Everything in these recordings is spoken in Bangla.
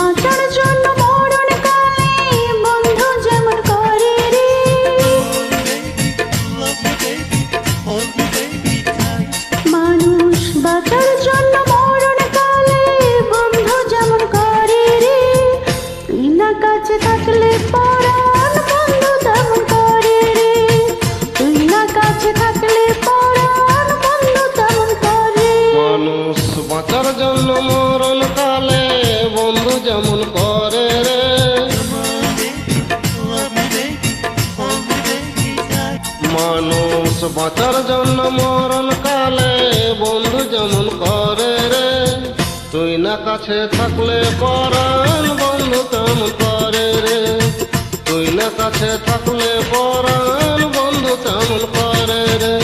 বাঁচার জন্য মরণ কালে বন্ধু যেমন করে রে। মানুষ বাঁচার জন্য মরণ কালে বন্ধু যেমন করে রে। তুই না কাছে থাকলে পরাণ বন্ধু তেমন করে রে। তুই না কাছে থাকলে পরাণ বন্ধু তেমন করে। মানুষ বাঁচার জন্য মরণ কালে বন্ধু যেমন করে রে। মানুষ বাঁচার জন্য মরণ কালে বন্ধু যেমন করে রে। তুই না কাছে থাকলে পরাণ বন্ধু তেমন করে রে। তুই না কাছে থাকলে পরাণ বন্ধু তেমন করে রে।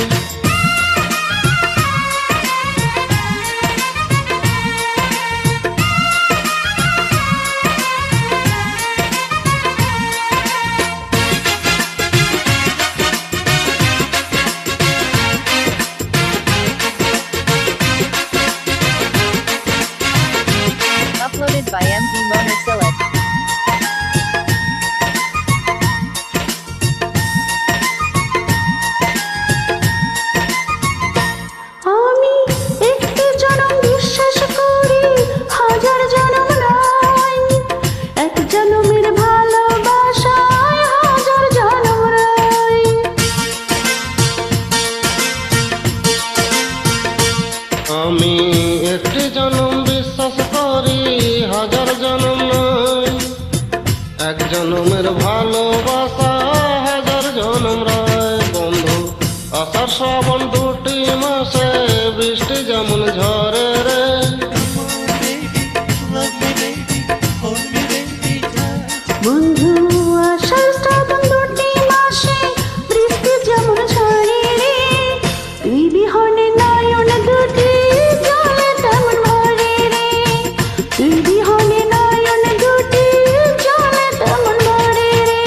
Uploaded by MD Mona Silat. আমি একটি জনম বিশ্বাস করি, হাজার জনম নয়। এক জনমের ভালোবাসায় হাজার জনম রয়। আমি একটি জনম বিশ্বাস করি, হাজার জনম নয়। এক জনমের ভালোবাসা হাজার জনম রয়। বন্ধু আষাঢ় শ্রাবণ দুটি মাসে বৃষ্টি যেমন ঝরে রে। বন্ধু আষাঢ় শ্রাবণ দুটি মাসে বৃষ্টি যেমন ঝরে রে। তুই বিহনে নয়ন দুটি জলে তেমন ভরে রে। তুই বিহনে নয়ন দুটি জলে তেমন ভরে রে।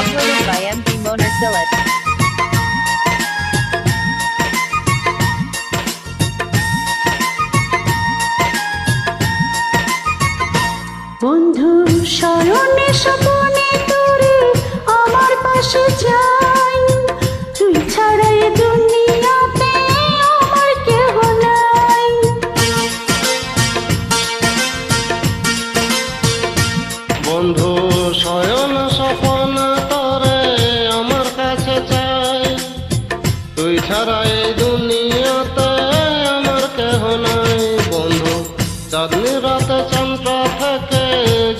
Uploaded by MD Mona Silat. বন্ধু শয়নে স্বপনে তোরে আমার পাশে যাই। তুই ছাড়া এ দুনিয়াতে আমার কেহ নাই। বন্ধু শয়ন স্বপন তরে আমার কাছে চাই। তুই ছাড়া এই দুনিয়াতে আমার কেহ নাই। বন্ধু চাঁদনি রাতে চন্দ্রা থেকে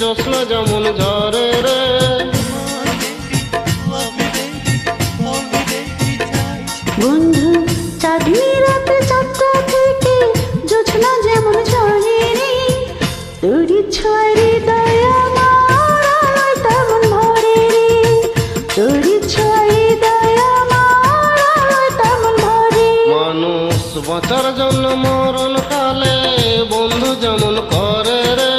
জ্যোৎস্না যেমন ঝরে রে। বন্ধু চাঁদনি রাতে চাঁদটা থেকে জোছনা যেমন ঝরে রে। তোরই ছোঁয়ায় হৃদয় আমার আলোয় তেমন ভরে রে। তোরই ছোঁয়ায় হৃদয় আমার আলোয় তেমন ভরে। মানুষ বাঁচার জন্য মরণ কালে বন্ধু যেমন করে রে।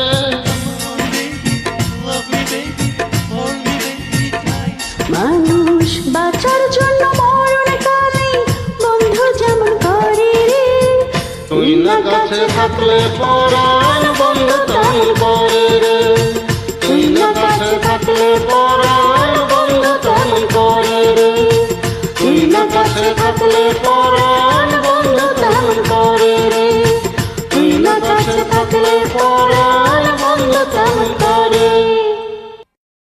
মানুষ বাঁচার জন্য মরণ কালে বন্ধু যেমন করে রে। তুই না কাছে থাকলে পরাণ বন্ধু তেমন করে রে। তুই না কাছে থাকলে পরাণ